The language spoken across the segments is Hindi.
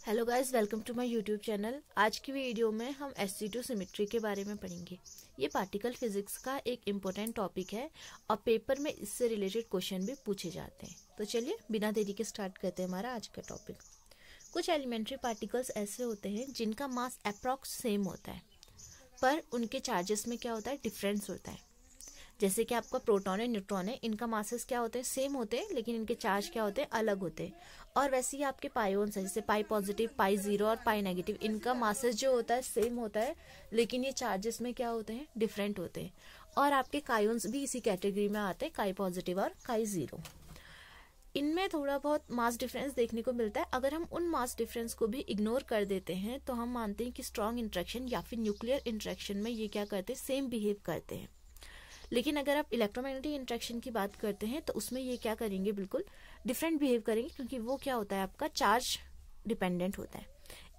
Hello guys, welcome to my YouTube channel. आज की वीडियो में हम sp2 सिमेट्री के बारे में पढ़ेंगे। ये पार्टिकल फिजिक्स का एक इम्पोर्टेंट टॉपिक है और पेपर में इससे रिलेटेड क्वेश्चन भी पूछे जाते हैं। तो चलिए बिना देरी के स्टार्ट करते हैं हमारा आज का टॉपिक। कुछ एलिमेंट्री पार्टिकल्स ऐसे होते हैं जिनका मास अप्रॉक्स सेम होता है, पर उनके चार्जेस में क्या होता है, डिफरेंस होता है। जैसे कि आपका प्रोटॉन है, न्यूट्रॉन है, इनका मासेस क्या होते हैं, सेम होते हैं, लेकिन इनके चार्ज क्या होते हैं, अलग होते हैं। और वैसे ही आपके पायोन्स है, जैसे पाई पॉजिटिव, पाई जीरो और पाई नेगेटिव, इनका मासेस जो होता है सेम होता है, लेकिन ये चार्जेस में क्या होते हैं, डिफरेंट होते हैं। और आपके कायोन्स भी इसी कैटेगरी में आते हैं, काई पॉजिटिव और काई जीरो। इनमें थोड़ा बहुत मास डिफरेंस देखने को मिलता है। अगर हम उन मास डिफरेंस को भी इग्नोर कर देते हैं तो हम मानते हैं कि स्ट्रॉन्ग इंट्रैक्शन या फिर न्यूक्लियर इंट्रैक्शन में ये क्या करते हैं, सेम बिहेव करते हैं। लेकिन अगर आप इलेक्ट्रोमैग्नेटिक इंट्रैक्शन की बात करते हैं तो उसमें ये क्या करेंगे, बिल्कुल डिफरेंट बिहेव करेंगे, क्योंकि वो क्या होता है, आपका चार्ज डिपेंडेंट होता है।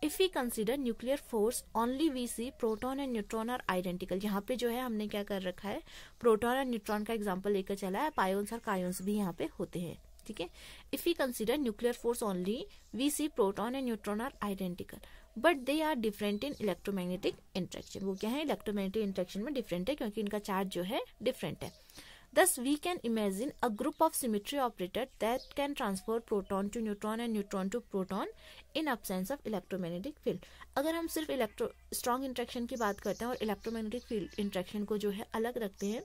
If we consider nuclear force only we see proton and neutron are identical. यहाँ पे जो है हमने क्या कर रखा है, प्रोटॉन और न्यूट्रॉन का एग्जाम्पल लेकर चला है, पायोन्स और कायोन्स भी यहाँ पे होते हैं। ठीक है, if we consider nuclear force only we see proton and neutron are identical but they are different in electromagnetic interaction. वो क्या है, इलेक्ट्रोमैग्नेटिक इंट्रैक्शन में डिफरेंट है, क्योंकि इनका चार्ज जो है डिफरेंट है। Thus, we can imagine a group of symmetry operator that can transfer proton to neutron and neutron to proton in absence of electromagnetic field. अगर हम सिर्फ स्ट्रॉन्ग इंट्रैक्शन की बात करते हैं और इलेक्ट्रोमैग्नेटिक फील्ड इंट्रैक्शन को जो है अलग रखते हैं,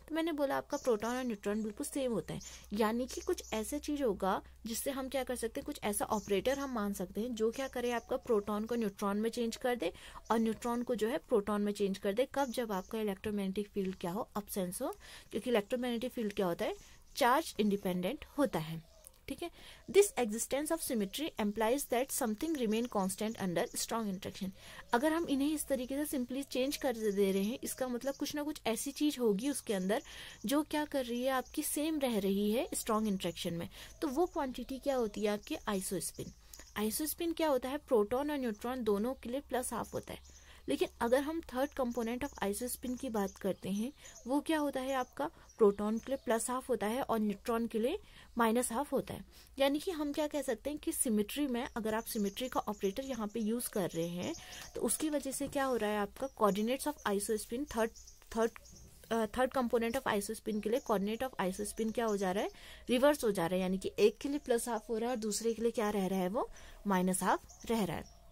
तो मैंने बोला आपका प्रोटॉन और न्यूट्रॉन बिल्कुल सेम होता है। यानी कि कुछ ऐसे चीज होगा जिससे हम क्या कर सकते हैं, कुछ ऐसा ऑपरेटर हम मान सकते हैं जो क्या करे, आपका प्रोटॉन को न्यूट्रॉन में चेंज कर दे और न्यूट्रॉन को जो है प्रोटॉन में चेंज कर दे। कब? जब आपका इलेक्ट्रोमैग्नेटिक फील्ड क्या हो, अब्सेंस हो, क्योंकि इलेक्ट्रोमैग्नेटिक फील्ड क्या होता है, चार्ज इंडिपेंडेंट होता है। ठीक है, this existence of symmetry implies that something remain constant under strong interaction. अगर हम इन्हें इस तरीके से सिंपली चेंज कर दे रहे हैं, इसका मतलब कुछ ना कुछ ऐसी चीज होगी उसके अंदर जो क्या कर रही है, आपकी सेम रह रही है स्ट्रॉन्ग इंट्रैक्शन में। तो वो क्वांटिटी क्या होती है, आपकी आइसोस्पिन। आइसोस्पिन क्या होता है, प्रोटॉन और न्यूट्रॉन दोनों के लिए प्लस हाफ होता है। लेकिन अगर हम थर्ड कंपोनेंट ऑफ आइसोस्पिन की बात करते हैं, वो क्या होता है, आपका प्रोटॉन के लिए प्लस हाफ होता है और न्यूट्रॉन के लिए माइनस हाफ होता है। यानी कि हम क्या कह सकते हैं कि सिमेट्री में अगर आप सिमेट्री का ऑपरेटर यहाँ पे यूज कर रहे हैं तो उसकी वजह से क्या हो रहा है, आपका coordinates of isospin third component of isospin के लिए कोऑर्डिनेट ऑफ आइसोस्पिन क्या हो जा रहा है, रिवर्स हो जा रहा है। यानी कि एक के लिए प्लस हाफ हो रहा है और दूसरे के लिए क्या रह रहा है, वो माइनस हाफ रह रहा है।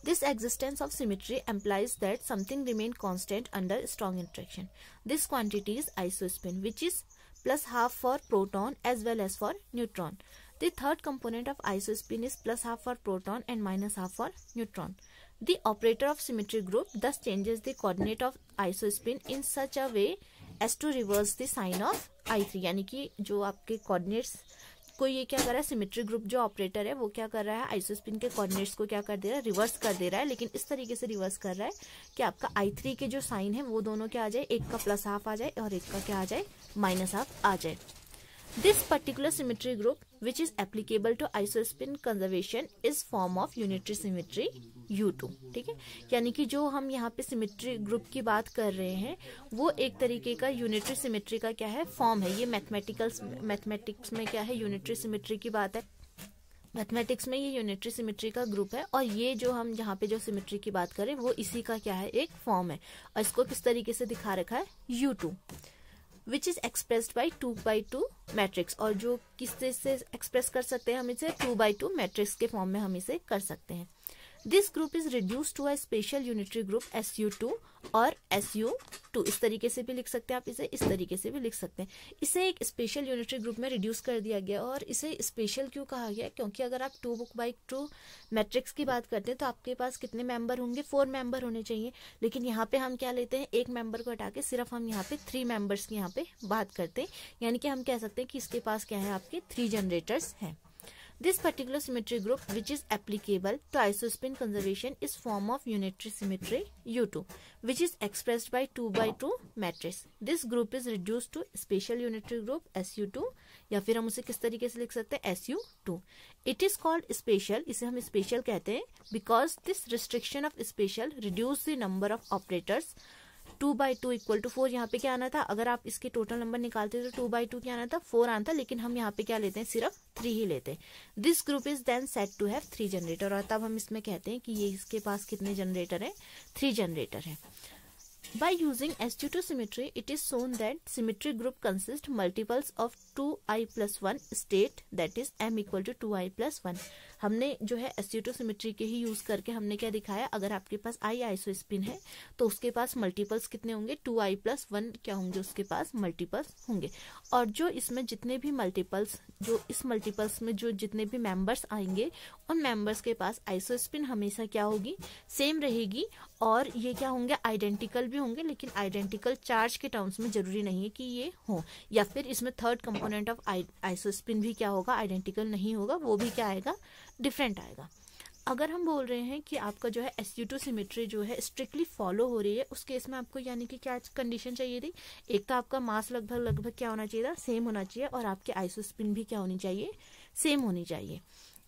This existence of symmetry implies that something remain constant under strong interaction. This quantity is isospin, which is plus half for proton as well as for neutron. The third component of isospin is plus half for proton and minus half for neutron. The operator of symmetry group thus changes the coordinate of isospin in such a way as to reverse the sign of I3. यानी कि जो आपके coordinates को ये क्या कर रहा है, सिमेट्री ग्रुप जो ऑपरेटर है वो क्या कर रहा है, आइसोस्पिन के कोऑर्डिनेट्स को क्या कर दे रहा है, रिवर्स कर दे रहा है। लेकिन इस तरीके से रिवर्स कर रहा है कि आपका I3 के जो साइन है वो दोनों क्या आ जाए, एक का प्लस हाफ आ जाए और एक का क्या आ जाए, माइनस हाफ आ जाए। This particular symmetry group which is applicable to isospin conservation is form of unitary symmetry U2। ठीक है, यानी कि जो हम यहाँ पे सिमेट्री ग्रुप की बात कर रहे हैं वो एक तरीके का यूनिटरी सिमेट्री का क्या है, फॉर्म है। ये मैथमेटिक्स में क्या है, यूनिटरी सिमेट्री की बात है। मैथमेटिक्स में ये यूनिटरी सिमेट्री का ग्रुप है और ये जो हम यहाँ पे जो सिमेट्री की बात करें वो इसी का क्या है, एक फॉर्म है। और इसको किस तरीके से दिखा रखा है, U2 which is expressed by 2x2 matrix. और जो किस से एक्सप्रेस कर सकते हैं, हम इसे 2x2 मैट्रिक्स के फॉर्म में हम इसे कर सकते हैं। This group is reduce to a special unitary group SU2 और SU2। इस तरीके से भी लिख सकते हैं आप, इसे इस तरीके से भी लिख सकते हैं। इसे एक स्पेशल यूनिटरी ग्रुप में रिड्यूस कर दिया गया। और इसे स्पेशल क्यों कहा गया, क्योंकि अगर आप 2x2 मैट्रिक्स की बात करते हैं तो आपके पास कितने मेंबर होंगे, 4 मेंबर होने चाहिए। लेकिन यहाँ पे हम क्या लेते हैं, एक मेंबर को हटा के सिर्फ हम यहाँ पे 3 मेंबर्स की यहाँ पे बात करते हैं। यानी कि हम कह सकते हैं कि इसके पास क्या है, आपके 3 जनरेटर्स हैं। This particular symmetry group which is applicable to isospin conservation is form of unitary symmetry U2 which is expressed by 2x2 matrix. This group is reduced to special unitary group SU2 या फिर हम उसे किस तरीके से लिख सकते हैं, SU2. It is called special, इसे हम special कहते हैं because this restriction of special reduce the number of operators 2/2 equal to 4, यहाँ पे क्या आना था, अगर आप इसके टोटल नंबर निकालते तो 2/2 क्या आना था, 4 आना था, लेकिन हम यहाँ पे क्या लेते हैं, सिर्फ 3 ही लेते हैं। This group is then said to have 3 generator, और तब हम इसमें कहते हैं कि ये इसके पास कितने जनरेटर है, 3 जनरेटर है। By using sg2 symmetry, it is shown that symmetry group consists multiples of 2i plus 1 state, that is m equal to 2i plus 1। हमने जो है sg2 सिमेट्री के ही यूज करके हमने क्या दिखाया, अगर आपके पास i आइसोस्पिन है तो उसके पास मल्टीपल्स कितने होंगे, 2i plus 1 क्या होंगे, उसके पास मल्टीपल्स होंगे। और जो इसमें जितने भी मल्टीपल्स, जो इस मल्टीपल्स में जो जितने भी मेंबर्स आएंगे, उन मेंबर्स के पास आइसोस्पिन हमेशा क्या होगी, सेम रहेगी। और ये क्या होंगे, आइडेंटिकल भी होंगे, लेकिन आइडेंटिकल चार्ज के टर्म्स में जरूरी नहीं है कि ये हो, या फिर इसमें थर्ड कंपोनेंट ऑफ आइसोस्पिन भी क्या होगा, आइडेंटिकल नहीं होगा, वो भी क्या आएगा, डिफरेंट आएगा। अगर हम बोल रहे हैं कि आपका जो है sg2 सिमेट्री जो है स्ट्रिक्टली फॉलो हो रही है, उस केस में आपको यानी कि क्या कंडीशन चाहिए थी, एक तो आपका मास लगभग क्या होना चाहिए था, सेम होना चाहिए, और आपके आइसोस्पिन भी क्या होनी चाहिए, सेम होनी चाहिए।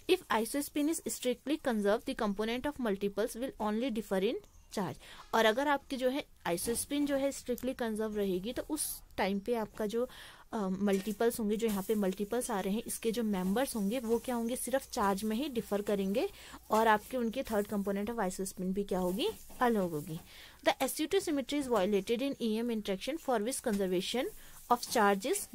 If isospin is strictly conserved, the component of multiples will only differ in charge. और अगर आपकी जो है आइसोस्पिन जो है स्ट्रिक्टली कंजर्व रहेगी, तो उस टाइम पे आपका जो मल्टीपल्स होंगे, जो यहाँ पे मल्टीपल्स आ रहे हैं, इसके जो मेंबर्स होंगे वो क्या होंगे, सिर्फ चार्ज में ही डिफर करेंगे, और आपके उनके थर्ड कंपोनेंट ऑफ आइसोस्पिन भी क्या होगी, अलग होगी। The sg2 symmetry is violated in EM interaction for which conservation of charges,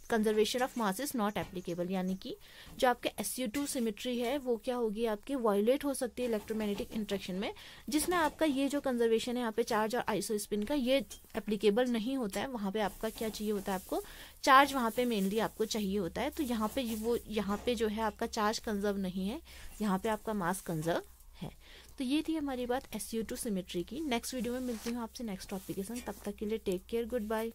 conservation of mass is not applicable, यानी कि जो आपके sg2 सिमेट्री है वो क्या होगी, आपकी वायलेट हो सकती है इलेक्ट्रोमैग्नेटिक इंटरेक्शन में, जिसमें आपका ये जो कंजर्वेशन है यहाँ पे चार्ज और आइसोस्पिन का, ये एप्लीकेबल नहीं होता है। वहाँ पे आपका क्या चाहिए होता है, आपको चार्ज वहाँ पे मेनली आपको चाहिए होता है। तो यहाँ पे वो यहाँ पे जो है आपका चार्ज कंजर्व नहीं है, यहाँ पे आपका मास कंजर्व है। तो ये थी हमारी बात sg2 सिमेट्री की। नेक्स्ट वीडियो में मिलती हूँ आपसे नेक्स्ट टॉपिक के संग, तब तक के लिए टेक केयर, गुड बाय।